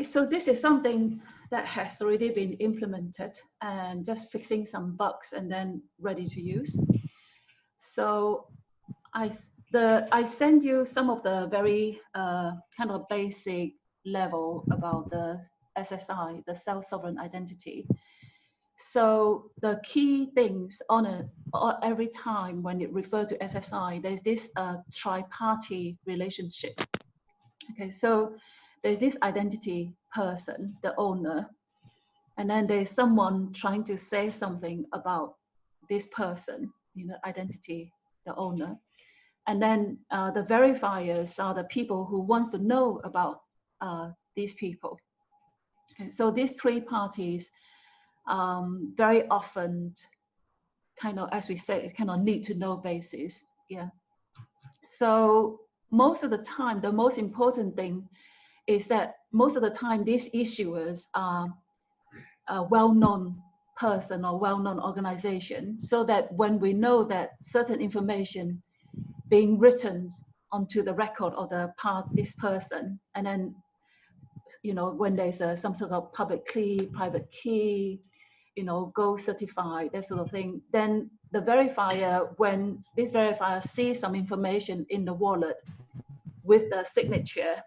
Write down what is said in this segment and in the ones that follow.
So this is something that has already been implemented and just fixing some bugs and then ready to use. So I send you some of the very kind of basic level about the SSI, the self-sovereign identity. So the key things on every time when it refers to SSI, there's this tri-party relationship. Okay, so there's this identity person, the owner, and then there's someone trying to say something about this person, identity, the owner. And then the verifiers are the people who wants to know about these people. Okay, so these three parties very often kind of, as we say, kind of need to know basis. Yeah. So most of the time, the most important thing is that most of the time these issuers are a well-known person or well-known organization, so that when we know that certain information being written onto the record of this person, and then when there's some sort of public key, private key, gold certified, that sort of thing, then the verifier, when this verifier sees some information in the wallet with the signature,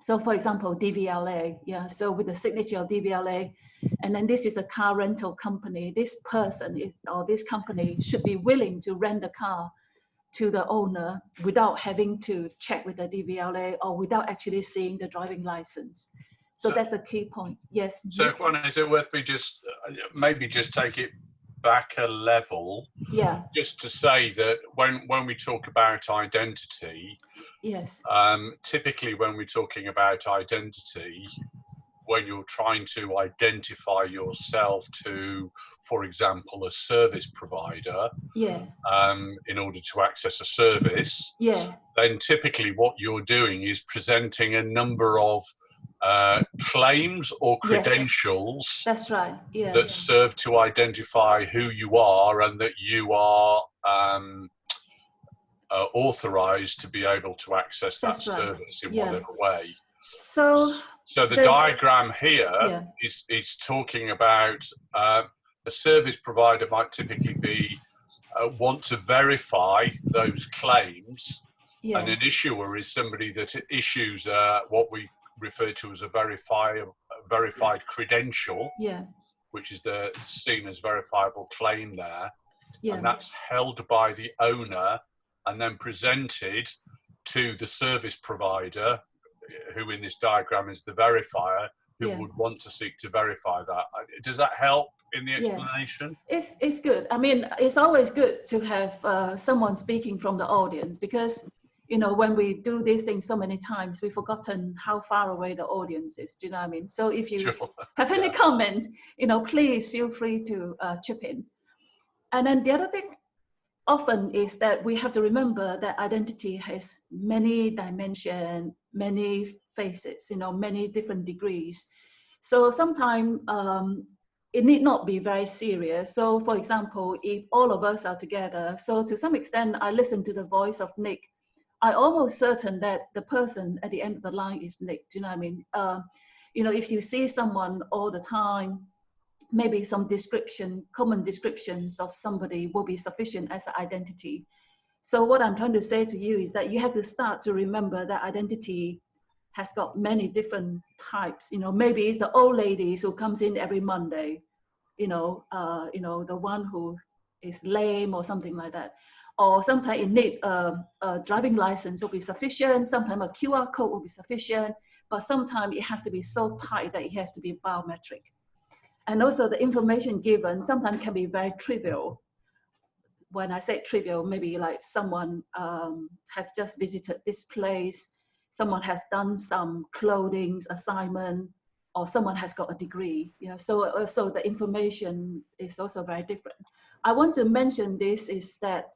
so for example, DVLA, yeah, so with the signature of DVLA, and then this is a car rental company, this person or this company should be willing to rent the car to the owner without having to check with the DVLA or without actually seeing the driving license. So that's the key point. Yes. So, Kwan, is it worth me just maybe just take it back a level? Yeah. Just to say that when we talk about identity, yes. Typically when we're talking about identity, when you're trying to identify yourself to, for example, a service provider, yeah, in order to access a service, yeah, then typically what you're doing is presenting a number of claims or credentials. Yes, that's right. Yeah, that serve to identify who you are and that you are authorized to be able to access that service in whatever way. So the diagram here is talking about a service provider might typically be want to verify those claims, and an issuer is somebody that issues what we refer to as a verified credential, which is seen as verifiable claim there, and that's held by the owner and then presented to the service provider, who in this diagram is the verifier, who would want to seek to verify that. Does that help in the explanation? It's good. I mean, it's always good to have someone speaking from the audience, because when we do these things so many times, we've forgotten how far away the audience is. Do you know what I mean? So if you have any comment, please feel free to chip in. And then the other thing often is that we have to remember that identity has many dimensions, many faces, many different degrees. So sometimes it need not be very serious. So for example, if all of us are together, so to some extent, I listen to the voice of Nick, I almost certain that the person at the end of the line is Nick. Do you know what I mean? If you see someone all the time, maybe some common descriptions of somebody will be sufficient as an identity. So what I'm trying to say to you is that you have to start to remember that identity has got many different types. Maybe it's the old ladies who comes in every Monday, the one who is lame or something like that. Or sometimes it need a driving license will be sufficient. Sometimes a QR code will be sufficient, but sometimes it has to be so tight that it has to be biometric. And also the information given sometimes can be very trivial. When I say trivial, maybe like someone have just visited this place, someone has done some clothing assignment, or someone has got a degree. So also the information is also very different. I want to mention this is that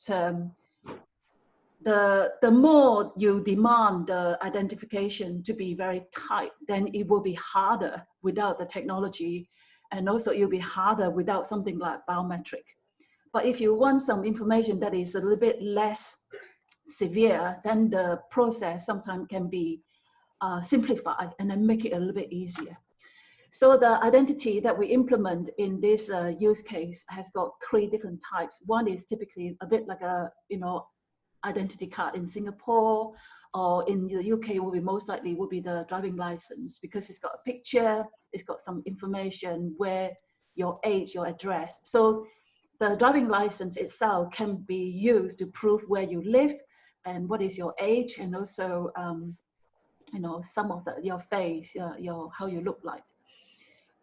the more you demand the identification to be very tight, then it will be harder without the technology. And also it'll be harder without something like biometric. But if you want some information that is a little bit less severe, then the process sometimes can be simplify and then make it a little bit easier. So the identity that we implement in this use case has got 3 different types. One is typically a bit like a, identity card in Singapore, or in the UK will be most likely will be the driving license, because it's got a picture, it's got some information, where your age, your address. So the driving license itself can be used to prove where you live and what is your age, and also some of your face, your how you look like.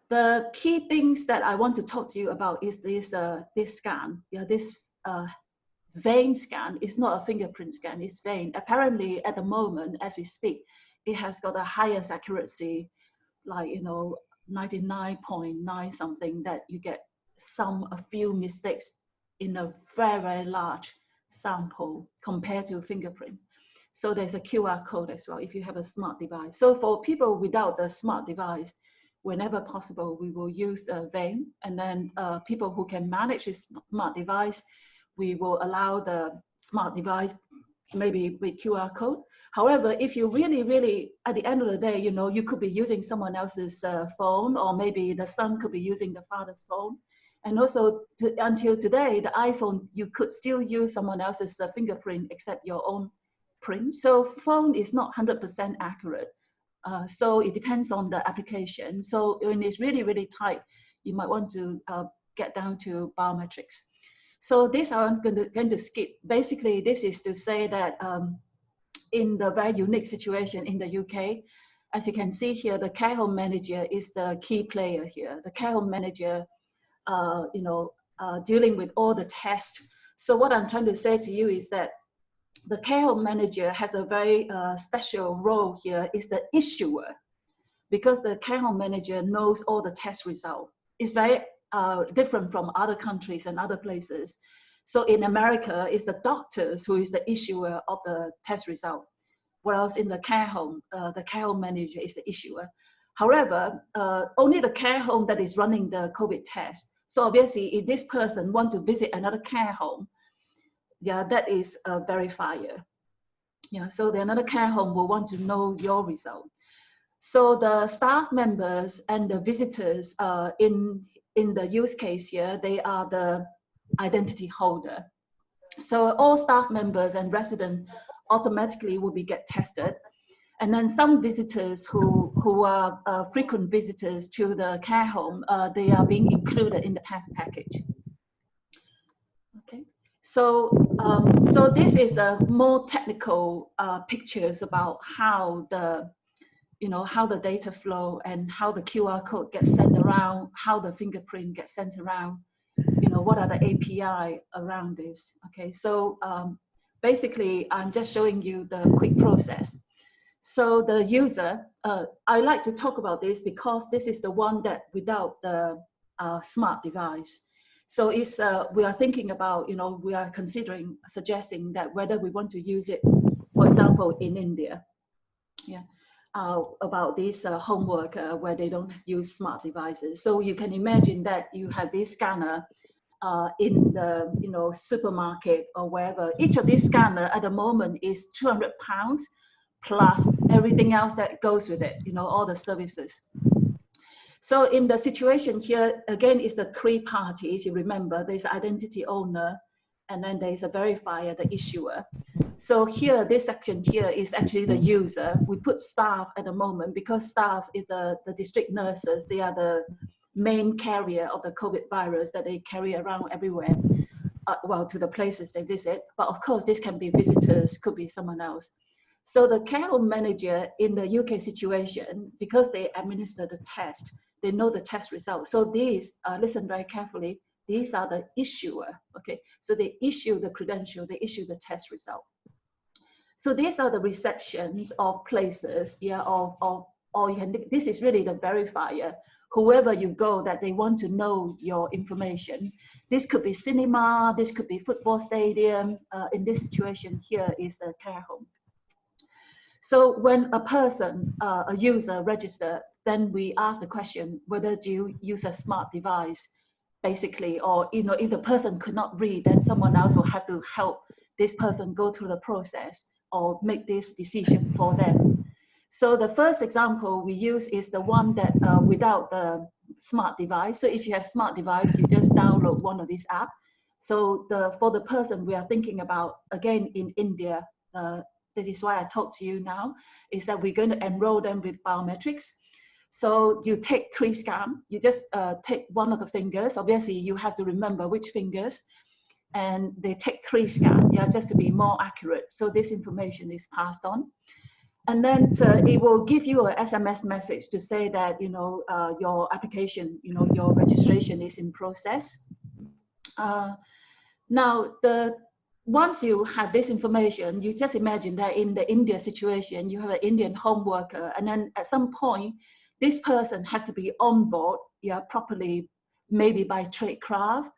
The key things that I want to talk to you about is this scan. This vein scan is not a fingerprint scan, it's vein. Apparently, at the moment, as we speak, it has got the highest accuracy, like 99.9 something, that you get a few mistakes in a very, very large sample compared to fingerprint. So there's a QR code as well if you have a smart device. So for people without the smart device, whenever possible, we will use the vein. And then people who can manage a smart device, we will allow the smart device maybe with QR code. However, if you really, really, at the end of the day, you could be using someone else's phone, or maybe the son could be using the father's phone. And also, until today, the iPhone, you could still use someone else's fingerprint except your own print. So phone is not 100% accurate. So it depends on the application. So when it's really, really tight, you might want to get down to biometrics. So this I'm going to skip. Basically, this is to say that in the very unique situation in the UK, as you can see here, the care home manager is the key player here. The care home manager, dealing with all the tests. So what I'm trying to say to you is that the care home manager has a very special role here, is the issuer, because the care home manager knows all the test results. It's very different from other countries and other places. So in America, it's the doctors who is the issuer of the test result, whereas in the care home manager is the issuer. However, only the care home that is running the COVID test. So obviously, if this person wants to visit another care home, that is a verifier. So another care home will want to know your result. So the staff members and the visitors in the use case here, they are the identity holder. So all staff members and residents automatically will get tested. And then some visitors who are frequent visitors to the care home, they are being included in the test package. Okay. So this is a more technical pictures about how the data flow and how the QR code gets sent around, how the fingerprint gets sent around, what are the API around this. Okay, so basically I'm just showing you the quick process. So the user, I like to talk about this because this is the one that without the smart device. So it's, we are thinking about, we are suggesting that whether we want to use it, for example, in India. Yeah. About this homework where they don't use smart devices. So you can imagine that you have this scanner in the supermarket or wherever. Each of these scanner at the moment is £200 plus everything else that goes with it, all the services. So in the situation here, again, is the 3 parties. You remember, there's an identity owner, and then there's a verifier, the issuer. So here, this section here is actually the user. We put staff at the moment because staff is the district nurses. They are the main carrier of the COVID virus that they carry around everywhere, to the places they visit. But of course, this can be visitors, could be someone else. So the care home manager in the UK situation, because they administer the test, they know the test results. So these, listen very carefully, these are the issuer, okay? So they issue the credential, they issue the test result. So these are the receptions of places, this is really the verifier. Whoever you go that they want to know your information. This could be cinema, this could be football stadium. In this situation here is the care home. So when a person, a user register, then we ask the question, whether do you use a smart device, basically, or if the person could not read, then someone else will have to help this person go through the process or make this decision for them. So the first example we use is the one that without the smart device. So if you have smart device, you just download one of these apps. So for the person we are thinking about, again, in India, that is why I talk to you now, is that we're going to enroll them with biometrics. So you take 3 scans, you just take one of the fingers. Obviously, you have to remember which fingers, and they take 3 scans, yeah, just to be more accurate. So this information is passed on. And then it will give you an SMS message to say that, you know, your application, you know, your registration is in process. Now, once you have this information, you just imagine that in the India situation, you have an Indian home worker, and then at some point, this person has to be on board, yeah, properly, maybe by tradecraft,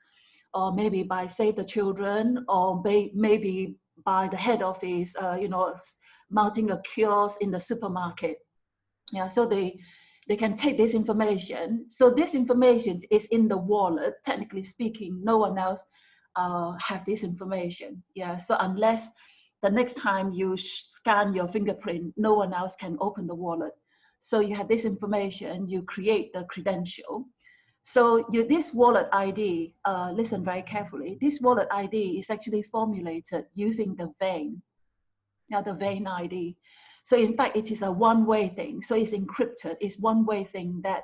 or maybe by Save the Children, or maybe by the head office, you know, mounting a kiosk in the supermarket. Yeah, so they can take this information. So this information is in the wallet. Technically speaking, no one else have this information. Yeah, so unless the next time you scan your fingerprint, no one else can open the wallet. So you have this information, you create the credential. So this wallet ID, listen very carefully, this wallet ID is actually formulated using the vein, the vein ID. So in fact, it is a one-way thing. So it's encrypted, it's one-way thing that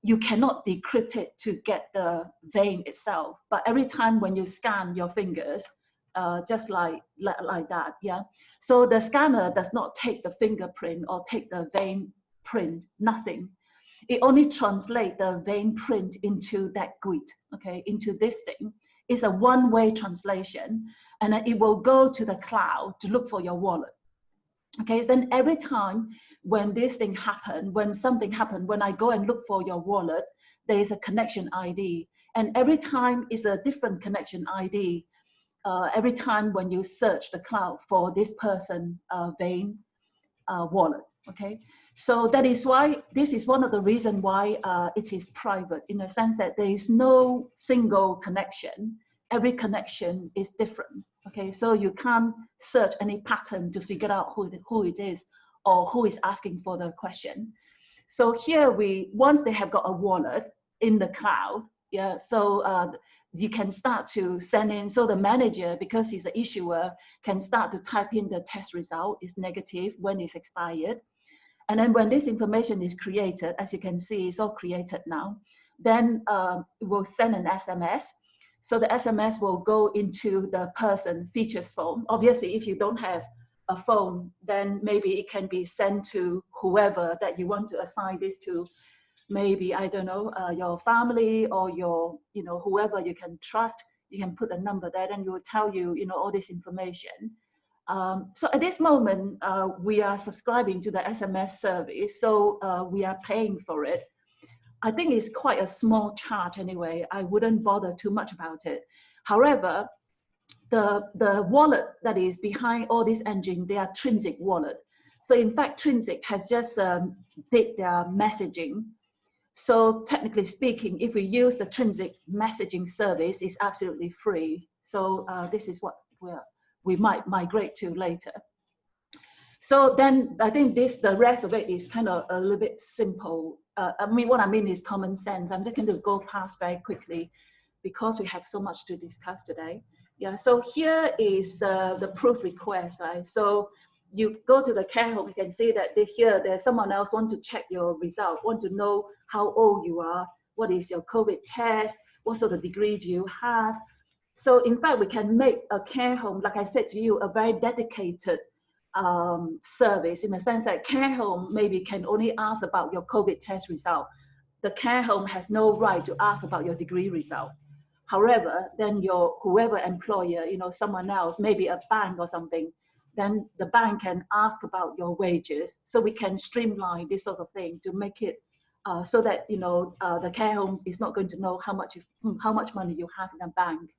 you cannot decrypt it to get the vein itself. But every time when you scan your fingers, just like that, yeah. So the scanner does not take the fingerprint or take the vein print, nothing. It only translates the vein print into that GUID, okay, into this thing. It's a one-way translation, and then it will go to the cloud to look for your wallet. Okay, then every time when this thing happens, when something happens, when I go and look for your wallet, there is a connection ID. And every time is a different connection ID. Every time when you search the cloud for this person vein wallet, okay? So that is why, this is one of the reasons why it is private, in the sense that there is no single connection. Every connection is different, okay? So you can't search any pattern to figure out who it is or who is asking for the question. So here once they have got a wallet in the cloud, yeah, so you can start to send in, so the manager, because he's an issuer, can start to type in the test result is negative when it's expired. And then when this information is created, as you can see, it's all created now, then it will send an SMS. So the SMS will go into the person features phone. Obviously, if you don't have a phone, then maybe it can be sent to whoever that you want to assign this to. Maybe, I don't know, your family or your, you know, whoever you can trust. You can put a number there, and it will tell you, you know, all this information. So at this moment, we are subscribing to the SMS service, so we are paying for it. I think it's quite a small charge anyway. I wouldn't bother too much about it. However, the wallet that is behind all this engine, they are Trinsic wallet. So in fact, Trinsic has just did their messaging. So technically speaking, if we use the Trinsic messaging service, it's absolutely free. So this is what we might migrate to later. So then I think the rest of it is kind of a little bit simple. I mean, what I mean is common sense. I'm just going to go past very quickly because we have so much to discuss today. Yeah, so here is the proof request, right? So you go to the care home, you can see that here there's someone else want to check your result, want to know how old you are, what is your COVID test, what sort of degree do you have. So in fact, we can make a care home, like I said to you, a very dedicated service, in the sense that care home maybe can only ask about your COVID test result. The care home has no right to ask about your degree result. However, then whoever employer, you know, someone else, maybe a bank or something, then the bank can ask about your wages. So we can streamline this sort of thing to make it so that, you know, the care home is not going to know how much money you have in a bank.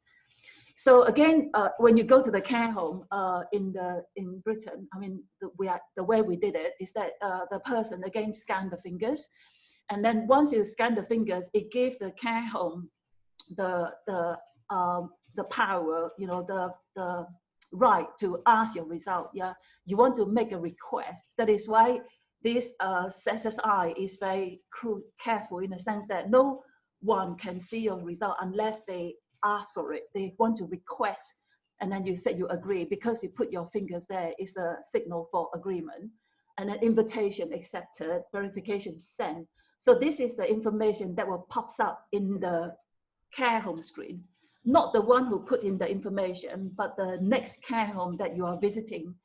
So again, when you go to the care home in Britain, I mean, the way we did it is that the person again scanned the fingers, and then once you scan the fingers, it gave the care home the power, you know, right to ask your result. Yeah, you want to make a request. That is why this SSI is very careful in the sense that no one can see your result unless they ask for it. They want to request, and then you say you agree because you put your fingers there is a signal for agreement, and an invitation accepted, verification sent. So this is the information that will pops up in the care home screen, not the one who put in the information, but the next care home that you are visiting.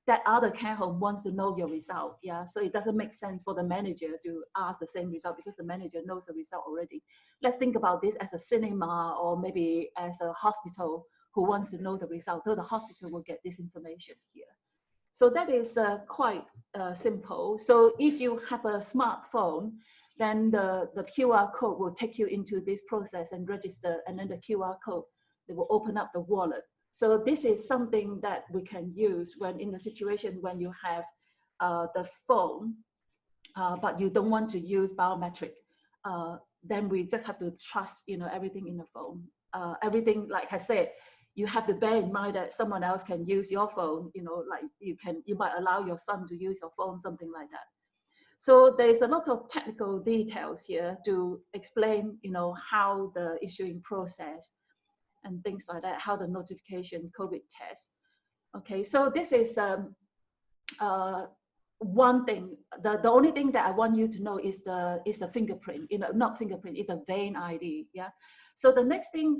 That other care home wants to know your result. Yeah, so it doesn't make sense for the manager to ask the same result because the manager knows the result already. Let's think about this as a cinema or maybe as a hospital who wants to know the result. So the hospital will get this information here. So that is quite simple. So if you have a smartphone, then the QR code will take you into this process and register, and then the QR code, they will open up the wallet. So this is something that we can use when in the situation when you have the phone, but you don't want to use biometric. Then we just have to trust, everything in the phone. Everything, like I said, you have to bear in mind that someone else can use your phone. Like you might allow your son to use your phone, something like that. So there's a lot of technical details here to explain, how the issuing process and things like that, how the notification COVID test. Okay, so this is one thing. The only thing that I want you to know is the fingerprint. Not fingerprint, it's a vein ID. Yeah. So the next thing